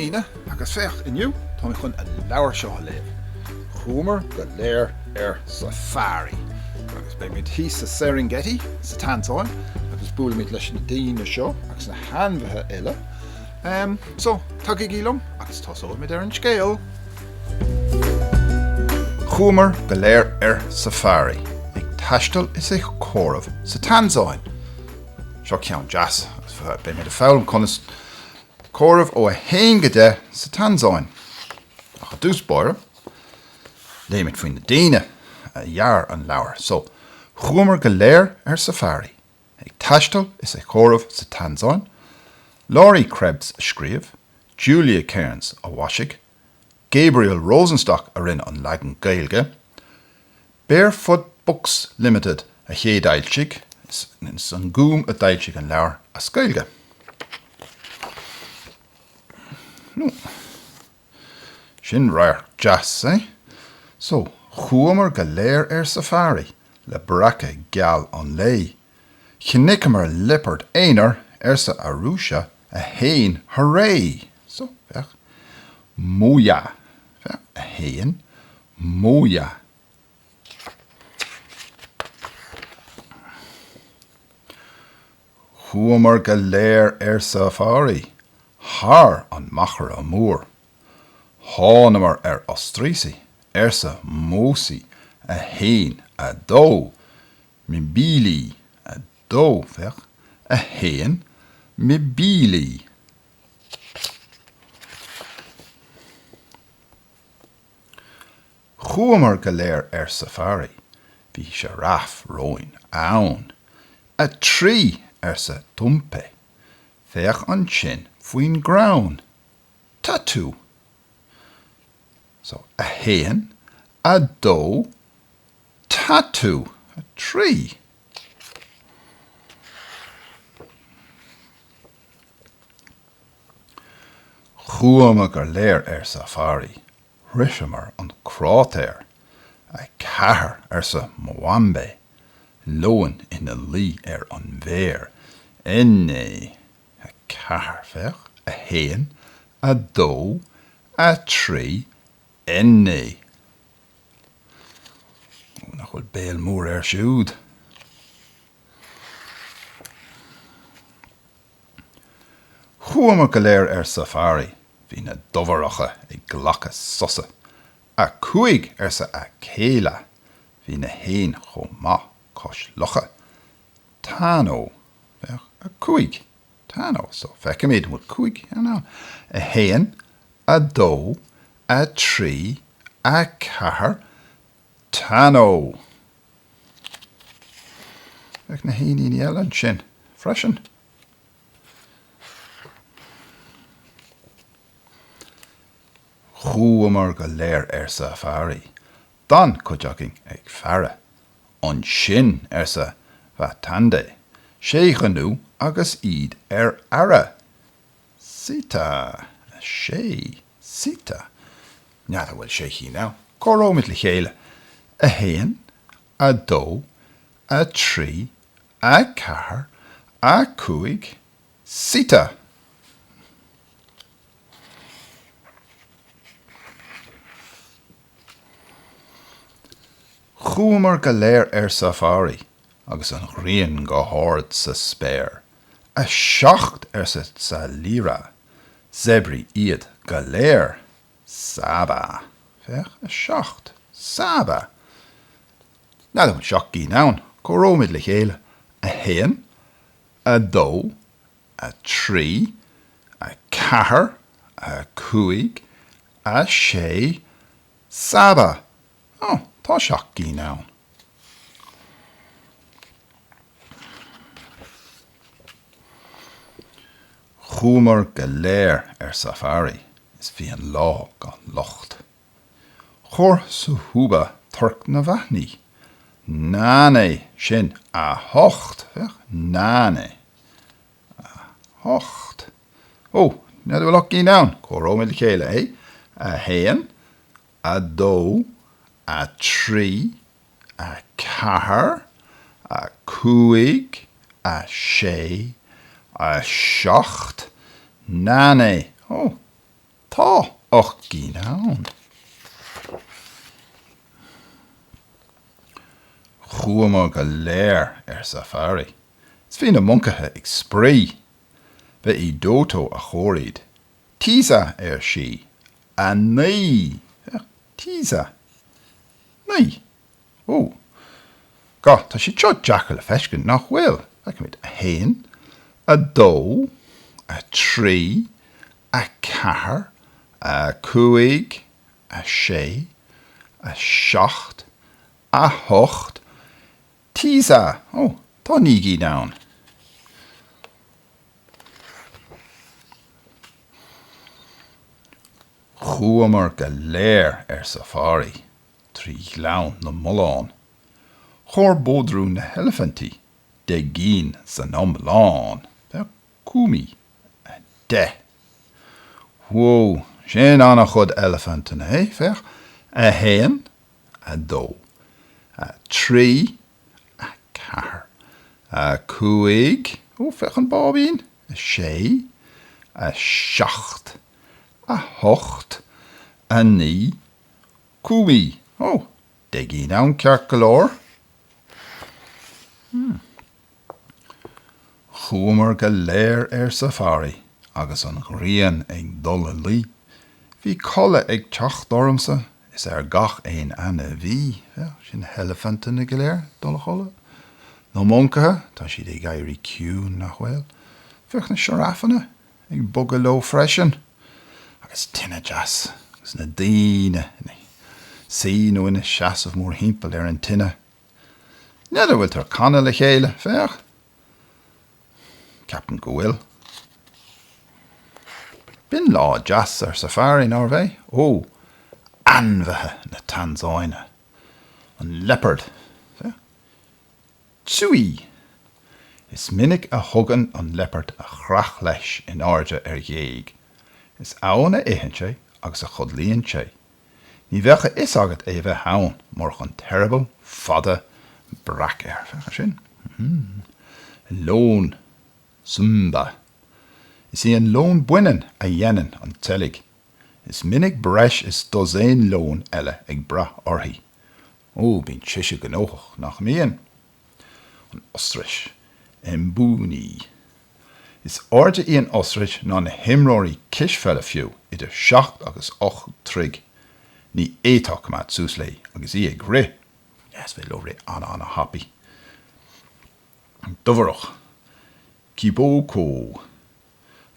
Díine agus féach inniu tá chun a leabhar seo a léamh. Chúmar go léir safari. Agus be mid hí sa Serengeti, sa Tansáin, agus búla mid leis na Díine seo agus na hanmhathe eile. So, tug I gílam agus tosóid mid an scéal. Chúmar go léir safari. Ag taistil is é chomh sa Tansáin. Seo ceann jazz, be mid a fálam conas chomh ó a héin go de sa Tansáin. Ach a dús báire, léimid faoin na Díine a dhear an leabhar. So, chúmar go léir safari. Ag taistil is é chomh sa Tansáin. Laurie Krebs a scríobh, Julia Cairns a bhaisig, Gabriel Rosenstock a rin an leagan gailge, Barefoot Books Limited a chéadailsigh, is an gúm a dailsigh an leabhar a scailge. No. Sin rair jazz, eh? So, chúmar go léir safari, le bracha geal an lei. Chiniceamar lippard éonar sa arúise a héin hooray. So, fech, mója. Fech, a héin, mója. Chúmar go léir safari. Har an machar a mór. Hánamar Austrisi, sa mósi, a héin, a dó. Min bílí, a dó, fech, a héin, mi bílí. Chúmar go léir safari. Bhí se raf roin ann. A trí sa tumpe. Fech an sin faoin ground. Tattoo. So, a héin, a dó, tattoo, a tree. Chúmar go léir safari. Rishamar an crátéir. A cahar sa Mwambe. Loan in a lí an bhéir. Inné. A cahar fech. A héin. A dó. A trí. Inné. Nach bhfuil béal mór siúd. Chúmar go léir safari. Bhí na doharacha ag ghlacha sosa. A cuaig sa a céile. Bhí na héin chomá cos locha. Tano. A cuaig. Tano. So feicimid bhfuil cuaig. A héin. A dó. A trí. A cahar. Tano. Feic na héin í eile sin. Freisin. Chúmar go léir safari. Dan coideaching ag fearre. An sin sa bhatande. Sé ganú agus iad ara. Sita. Sé. Sita. Nead bhfuil sé hí ná. Corómid le chéile. A héin. A dó. A trí. A cahar. A cuaig. Sita. Chúmar go léir safari, agus an rian go háird sa spéir. A seacht sa líra. Zebri iad go léir. Saba. Fech a seacht. Saba. Na dan seach gí nán. Corómid le chéile. A héin. A dó. A trí. A cahar. A cuaig. A sé. Saba. Oh. Tá seach gí nán. Chúmar go léir safari is bhí an lá gan locht. Chor sa húba turc na bhaithní. Náné sin a hocht. Náné. A hocht. Oh, na bhfuil ach gí nán. Corómid le chéile, eh? A héin. A dó. A trí, a cahar, a cuaig, a sé, a seacht, náné. Oh, Tá ach gínán. Chuamar go léir safari. Is fi na munkathe ag sprí. Bheith I dótó a chóraid. Tísa si. A ní. Tísa. Ní. Ó. Ga, tá si teo jackal a feiscin nach bhfuil. Like mit a hain, a dó, a trí, a cahar, a cúig, a sé, a seacht, a hocht, tísa. Oh, tá ní gí down. Chuamar go léir safari. Trí ghlaun na mulán. Chor bodrú na elephantí. De gín san omláán. Cúmi. A de. Whoa. Sin anna chud elephantin, fech? A hain. A dó. A trí. A car. A cúig. O, fech an bábín. A sé. A seacht. A hocht. A ní. Cúmi. Oh, de gín an ceart galore. Chuamar go léir safari, agus an rian ag dul lí. Bhí colla ag teach dormsa, is gach ein anna bhí. Sin elephantin ag léir, dul cholla. No munkathe, tá siad ag gairí ciún nach bhfuil. Fech na sharafana, ag bugga lo freisin. Agus tinna jas, agus na daine, sí nó ina seasamh mór himpeall an tinna. Neidir bhfuil tar canna le chéile, fech? Captain go bhfuil. Bin lá jas safari nár bheith? Ó, anmhethe na Tanzáine. An leopard. Tsui. Is minic a thugan an leopard a chrach leis in áirde dhéig. Is anna éhann sé agus a chudlíonn sé. Ní bhecha is agat é bheith haun mar chun terrible fada brac fecha sin. Lón. Sumba. Is an lón buinean a dhéanaan an telig. Is minic breis is dozéin lón eile ag bra orthaí. Ó, bín siise gnóchach nach míon. An ostrich. Embúní. Is áirde íon ostrich ná na himróirí cisfeile fiú idir 7 agus 8 trig. Ní éach mat sús lei agus ag ri. Yes, bhí lo ri anna happy. Dovarach. Kibócó.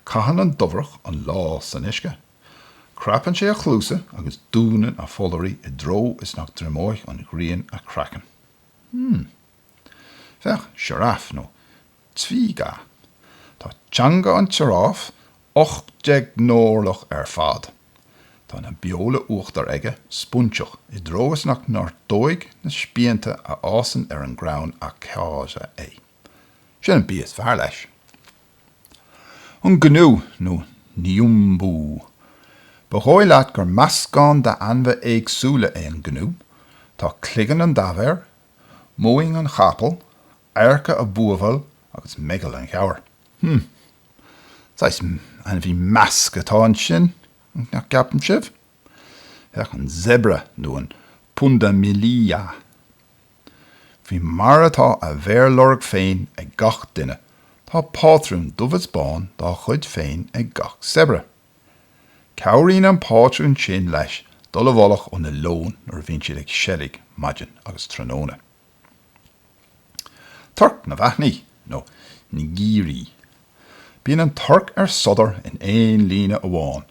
Cahan an dovrach an lá san isce. Crapan sé a chlúsa agus dúnan a fólarí I dro is nach dremóich an gríon a crackan. Fech, sharaf no. Tvíga. Tá tjanga an sharaf 8 nórlach fad. Tá na biola uachtar aige spuntseach I dro is nach nar dóig na spianta a ásan an ground a cáise é. Sin an bí is fear leis. An gnú nó niumbú. Ba hói leat gur mascán da anbheith éagsúla an gnú, tá cligan an daver, móing an chapel, airca a búahal agus megal an cheabhar. Sais an bhí masc atá an sin, nach gapan sibh. Ach an zebra nó an punda milia. Bhí mar atá a bhéir lorg féin ag gach duine, tá pátrún dubhas bán dá chuid féin ag gach zebra. Cowrín an pátrún sin leis dul a bholach an na lón ar bhín siad ag selig, maidin agus tróna. Turk na bheithní, nó nigírí. Bíon an turk sodar in éon lína amháin,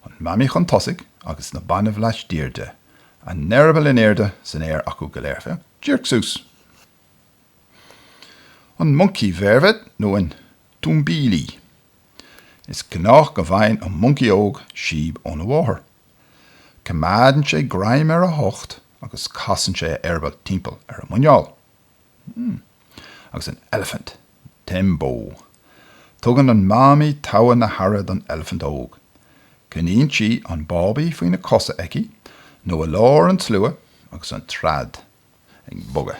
an mamich an tosig agus na banmh leis díirde, an nerabal in éirde san éir acu go léir fé, díirc sús. An monkey vervet nó an tumbílí. Is gnách go bhain an monkey óg siab ón bháthair. Camádan sé graim a hocht agus casan sé airbal timpeall a muinneáil. Agus an elephant, tembo. Tugan an mami táhan na harad an elephant óg. Cníonn si an bábí faoin na cosa eici, nó a lár an slua agus an trad ag boga.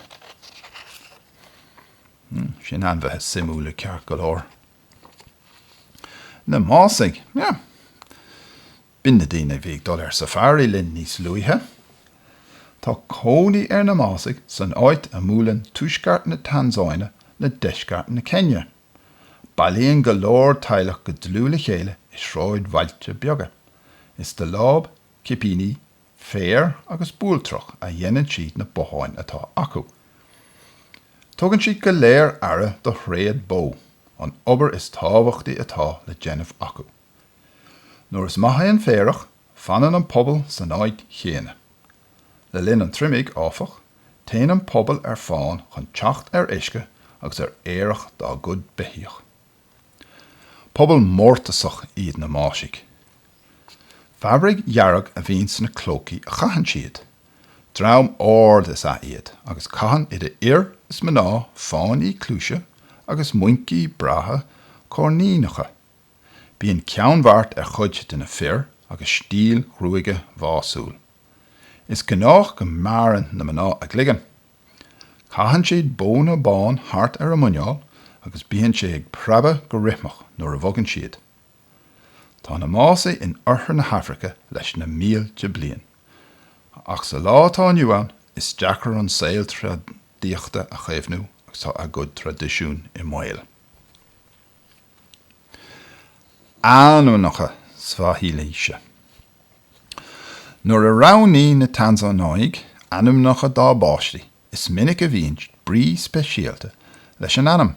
Sin anmhethe simúla ceart go leor. Na másig, Bin na daoine bhíag dul safari linn níos luithe. Tá cónaí na másig san áit a múlan tuaisceart na Tanzáine na deisceart na Kenya. Bailíonn go leor teilech go dlúla chéile is sráid bhailte beaga. Is de láb, cipíní, féir agus búltrach a dhéanann siad na botháin atá acu. Tugann siad go léir ara do chréad bó, an obair is tábhachtaí atá le déanamh acu. Nuair is maithe an féireach, fanan an pobal san áid chéine. Le linn an trimig áfach, téann an pobal fáin chun teacht isce agus éireach dá gud bithíoch. Pobal mórtasach iad na máisig. Fabrig jarrag a bhíonn san na clócaí a chaithfean siad. Drám ord is a iad, agus caitheann iad is mná fáin í clúise agus muincí bratha córnínacha. Bíonn ceannmhart chuid den na fir agus stíl ruige bhásúil. Is gnách go maran na mná a gligan. Caitheann siad bóna bán hart a muineáil agus bíonn sé ag prabba go rithmach nuair a bhogann siad. Tá na mása in orthu na Hafraice leis na mílte bliain. Ach sa látá nniuán is deachar an saoil tradíochta a chéimhnú agus tá a gud tradiisiún I mbaol. Anmhainneacha Swahilíse. Nuair a raibhnaí na Tanzánaigh anmhainneacha dá báistí is minic a bhíonn brí speisialta leis an anam.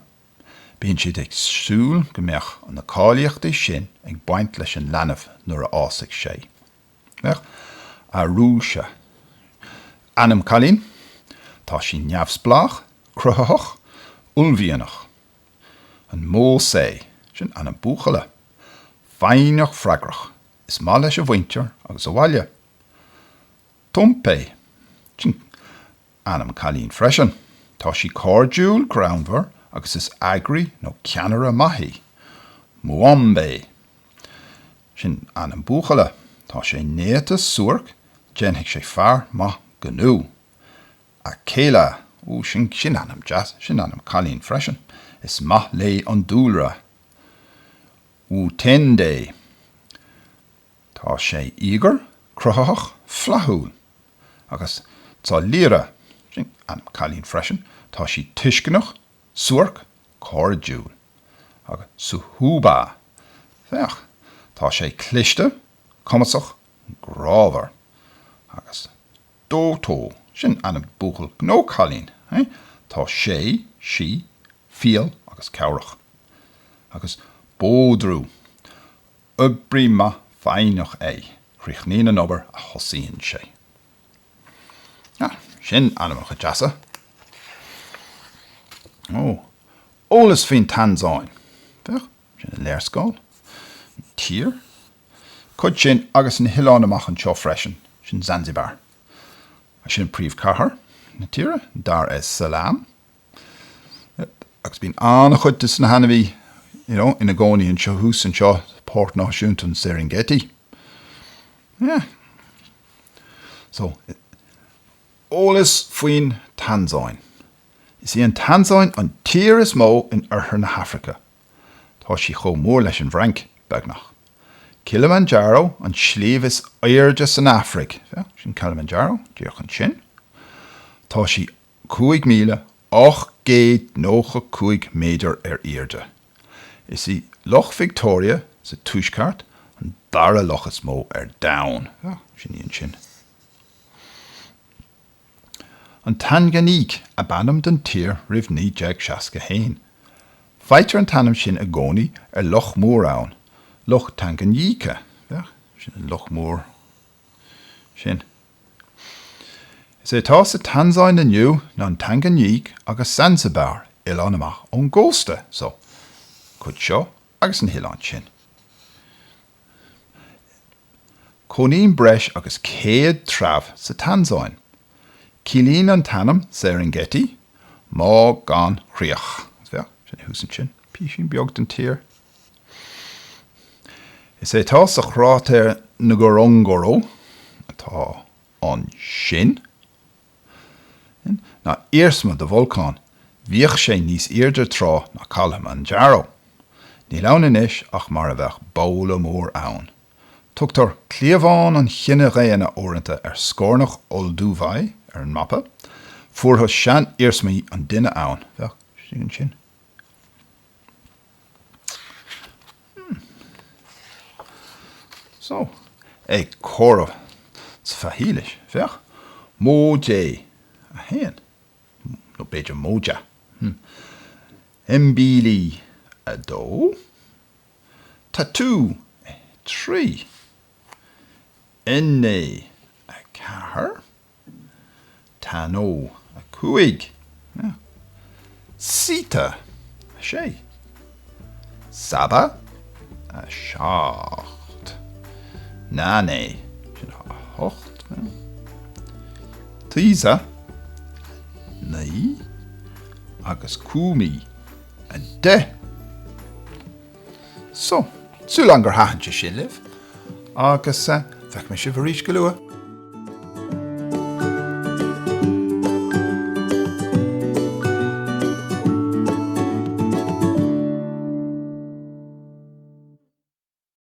Bíonn siad ag súil go mbeadh an na cáilíochtaí sin ag baint leis an leanamh nuair a ásaigh sé. Mbeadh a rúise. Anam chalín, tá sí neamhsplach, cruthaach, ulmhíonach. An mó sé, sin anam búchaile. Fáinneach freigrach, is má leis a bhaintear agus a bhaile. Tumpé, sin anam chalín freisin. Tá sí cordúil groundhar agus is agri nó ceanara maithí. Muambé, sin anam búchaile. Tá sé néata suarc, déanfaidh sé fearr maith gnú. A céile, sin anam jazz, sin anam chalín freisin. Is maith lé an dúlra. Tendé. Tá sé ígur, cruthaach, flathúil. Agus tá líra, sin anam chalín freisin. Tá sí tuiscinach, suarc, cordúil. Agus suhúba. Feach, tá sé cliste, cumasach, grábhar. Agus dótó, sin anam búchail gnó chalín. Tá sé, sí, fial agus cearach. Agus bódrú. Ubrí ma fáinneach chríochnaíonn an obair a thosaíonn sé. Sin anamach a deasa. Ólas faoin Tanzáin. Feach, sin an léirscáil. Tír. Cud sin agus an hiláin amach an seo freisin, sin Zanzibar. Sin príomhchathair, na tíre, Dar es Salaam. Agus bíonn anna chud is na hanahí, ina gcónaí an seo hús an seo Port Náisiúnta an Serengeti. So, ólas faoin Tanzáin. Is í an Tanzáin an tír is mó in orthu na Hafraice. Tá sí chomh mór leis an bhrainc beagnach. Kilimanjaro an sléomh is airde san Afric. Sin Kilimanjaro, díoch an sin. Tá sí 5,895 méadar airde. Is í Loch Victoria sa tuaisceart an dara loch is mó Down. Sin íon sin. An Tanganíc a bannam den tír rih ní deag seasca hain. Feitear an tanam sin a gcónaí Loch Mór ann. Loch Tanganyika. Sin Loch Mór. Sin. Is tá sa Tanzáin aniu ná an Tanganyik agus Zanzibar Ileán amach ón ggósta, so chud seo agus an hileán sin. Conín breis agus céad tramh sa Tanzáin. Cílín an tanam Serengeti, má gan chríoch. Sin húsan sin, pí sin beag den tír. Is tá sa chrátar Ngorongoro, atá an sin. Na írsma de volcán, bhíoh sé níos iarde trá na Kilimanjaro. Ní lean inis ach mar a bheith bóla mór ann. Tugtar cléomháin an chinne réana orintanta scórnach oldúmhaid an mappa, fuair sean irsmaí an duine ann. Bheadh sin sin. So, córamh sa fahílis, bheadh. Mójé, a hen. No beidir mója. Mbílí, a dó. Tattoo, trí. Inné, a cahar. Tanó, a cuig. Yeah. Sita, a sé. Saba, a seacht. Nane, sin a hocht. Tísa, naí. Agus cúmi, a de. So, sú langar hahann sin libh. Agus bheith me si bhar ríis go luath.